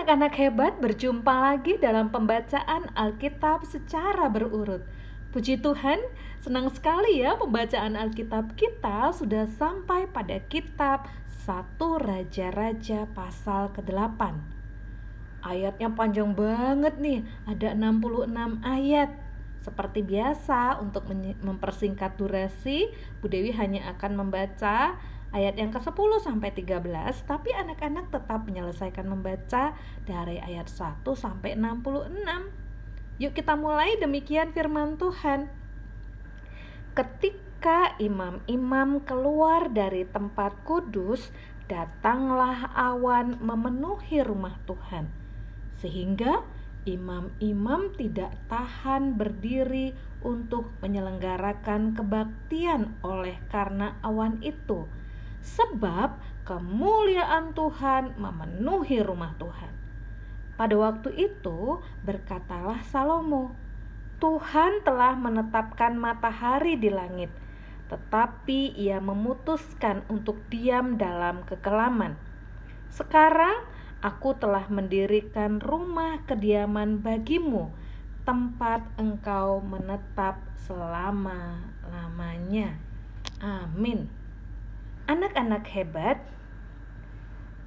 anak-anak hebat, berjumpa lagi dalam pembacaan Alkitab secara berurut. Puji Tuhan, senang sekali ya pembacaan Alkitab kita sudah sampai pada kitab 1 Raja-Raja pasal ke-8. Ayatnya panjang banget nih, ada 66 ayat. Seperti biasa, untuk mempersingkat durasi, Bu Dewi hanya akan membaca ayat yang ke-10 sampai 13, tapi anak-anak tetap menyelesaikan membaca dari ayat 1 sampai 66. Yuk kita mulai, demikian firman Tuhan. Ketika imam-imam keluar dari tempat kudus, datanglah awan memenuhi rumah Tuhan, sehingga imam-imam tidak tahan berdiri untuk menyelenggarakan kebaktian oleh karena awan itu, sebab kemuliaan Tuhan memenuhi rumah Tuhan. Pada waktu itu berkatalah Salomo, Tuhan telah menetapkan matahari di langit, tetapi ia memutuskan untuk diam dalam kekelaman. Sekarang aku telah mendirikan rumah kediaman bagimu, tempat engkau menetap selama-lamanya. Amin. Anak-anak hebat,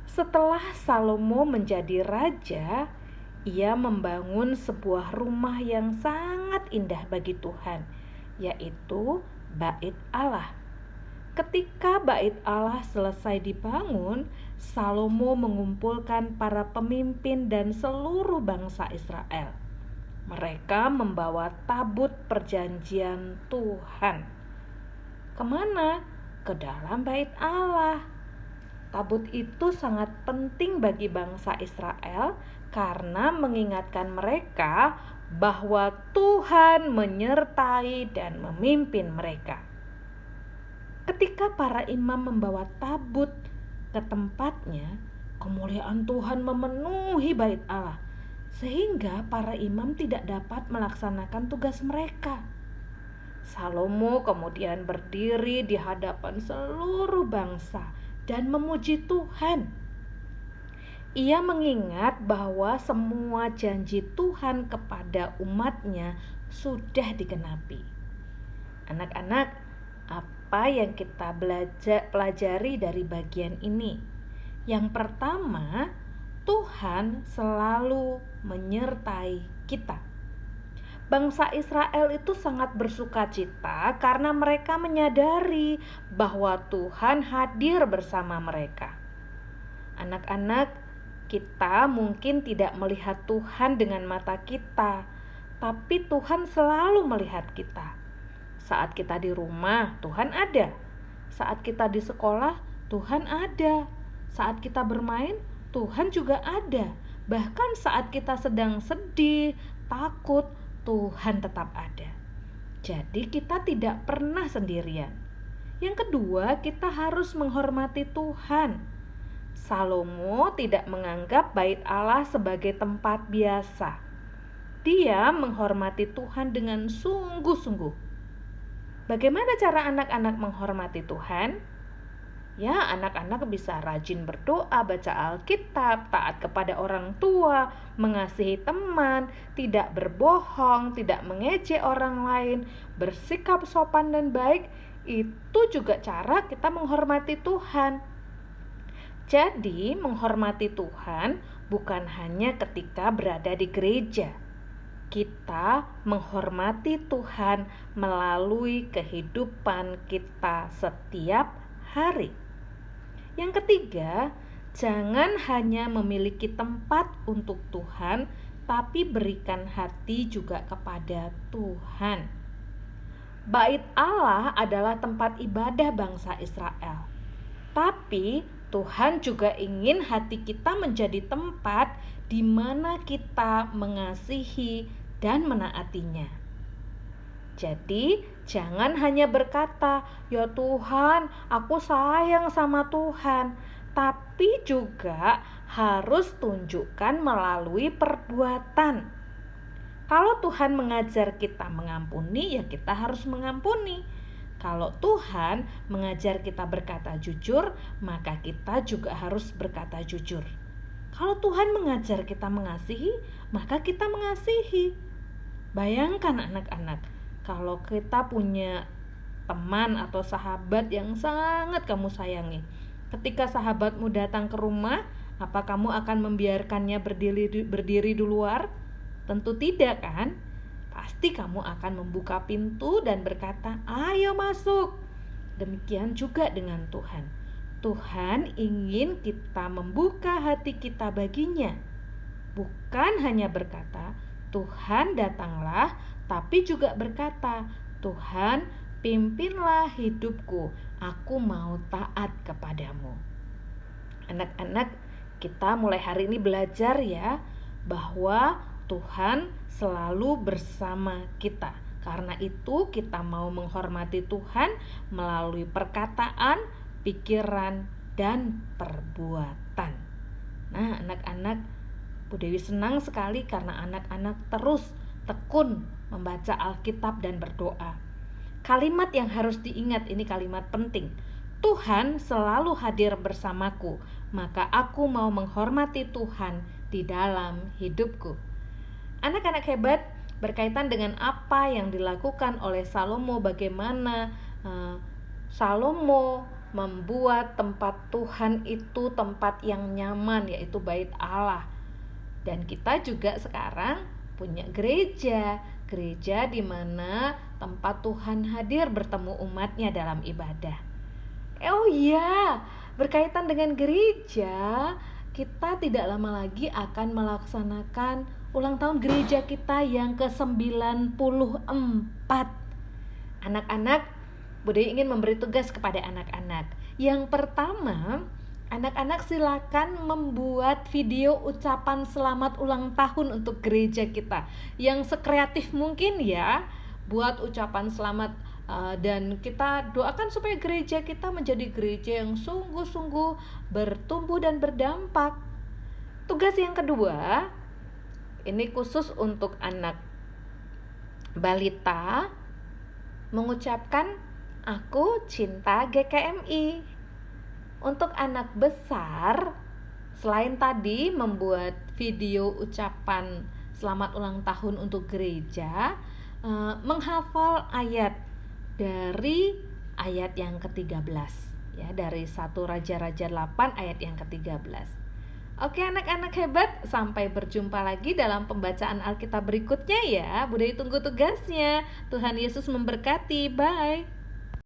setelah Salomo menjadi raja, ia membangun sebuah rumah yang sangat indah bagi Tuhan, yaitu Bait Allah. Ketika Bait Allah selesai dibangun, Salomo mengumpulkan para pemimpin dan seluruh bangsa Israel. Mereka membawa tabut perjanjian Tuhan. Kemana? Ke dalam Bait Allah. Tabut itu sangat penting bagi bangsa Israel karena mengingatkan mereka bahwa Tuhan menyertai dan memimpin mereka. Ketika para imam membawa tabut ke tempatnya, kemuliaan Tuhan memenuhi Bait Allah, sehingga para imam tidak dapat melaksanakan tugas mereka. Salomo kemudian berdiri di hadapan seluruh bangsa dan memuji Tuhan. Ia mengingat bahwa semua janji Tuhan kepada umatnya sudah digenapi. Anak-anak, apa yang kita pelajari dari bagian ini? Yang pertama, Tuhan selalu menyertai kita. Bangsa Israel itu sangat bersukacita karena mereka menyadari bahwa Tuhan hadir bersama mereka. Anak-anak, kita mungkin tidak melihat Tuhan dengan mata kita, tapi Tuhan selalu melihat kita. Saat kita di rumah, Tuhan ada. Saat kita di sekolah, Tuhan ada. Saat kita bermain, Tuhan juga ada. Bahkan saat kita sedang sedih, takut, Tuhan tetap ada. Jadi kita tidak pernah sendirian. Yang kedua, kita harus menghormati Tuhan. Salomo tidak menganggap Bait Allah sebagai tempat biasa. Dia menghormati Tuhan dengan sungguh-sungguh. Bagaimana cara anak-anak menghormati Tuhan? Ya, anak-anak bisa rajin berdoa, baca Alkitab, taat kepada orang tua, mengasihi teman, tidak berbohong, tidak mengejek orang lain, bersikap sopan dan baik. Itu juga cara kita menghormati Tuhan. Jadi, menghormati Tuhan bukan hanya ketika berada di gereja. Kita menghormati Tuhan melalui kehidupan kita setiap hari. Yang ketiga, jangan hanya memiliki tempat untuk Tuhan, tapi berikan hati juga kepada Tuhan. Bait Allah adalah tempat ibadah bangsa Israel. Tapi Tuhan juga ingin hati kita menjadi tempat di mana kita mengasihi dan menaatinya. Jadi, jangan hanya berkata, "Ya Tuhan, aku sayang sama Tuhan," tapi juga harus tunjukkan melalui perbuatan. Kalau Tuhan mengajar kita mengampuni, ya kita harus mengampuni. Kalau Tuhan mengajar kita berkata jujur, maka kita juga harus berkata jujur. Kalau Tuhan mengajar kita mengasihi, maka kita mengasihi. Bayangkan anak-anak, kalau kita punya teman atau sahabat yang sangat kamu sayangi. Ketika sahabatmu datang ke rumah, apa kamu akan membiarkannya berdiri di luar? Tentu tidak kan? Pasti kamu akan membuka pintu dan berkata, "Ayo masuk." Demikian juga dengan Tuhan. Tuhan ingin kita membuka hati kita baginya. Bukan hanya berkata, "Tuhan datanglah," tapi juga berkata, "Tuhan, pimpinlah hidupku, aku mau taat kepadamu." Anak-anak, kita mulai hari ini belajar ya, bahwa Tuhan selalu bersama kita. Karena itu kita mau menghormati Tuhan melalui perkataan, pikiran, dan perbuatan. Nah, anak-anak, Bu Dewi senang sekali karena anak-anak terus tekun membaca Alkitab dan berdoa. Kalimat yang harus diingat, ini kalimat penting. Tuhan selalu hadir bersamaku, maka aku mau menghormati Tuhan di dalam hidupku. Anak-anak hebat, berkaitan dengan apa yang dilakukan oleh Salomo, bagaimana Salomo membuat tempat Tuhan itu tempat yang nyaman, yaitu bait Allah. Dan kita juga sekarang punya gereja di mana tempat Tuhan hadir bertemu umatnya dalam ibadah. Oh iya, berkaitan dengan gereja, kita tidak lama lagi akan melaksanakan ulang tahun gereja kita yang ke-94. Anak-anak, Bude ingin memberi tugas kepada anak-anak. Yang pertama, anak-anak silakan membuat video ucapan selamat ulang tahun untuk gereja kita. Yang sekreatif mungkin ya, buat ucapan selamat, dan kita doakan supaya gereja kita menjadi gereja yang sungguh-sungguh bertumbuh dan berdampak. Tugas yang kedua, ini khusus untuk anak balita, mengucapkan "Aku cinta GKMI". Untuk anak besar, selain tadi membuat video ucapan selamat ulang tahun untuk gereja, menghafal ayat dari ayat yang ke-13 ya, dari 1 Raja-Raja 8 ayat yang ke-13. Oke anak-anak hebat, sampai berjumpa lagi dalam pembacaan Alkitab berikutnya ya. Bude tunggu tugasnya. Tuhan Yesus memberkati. Bye.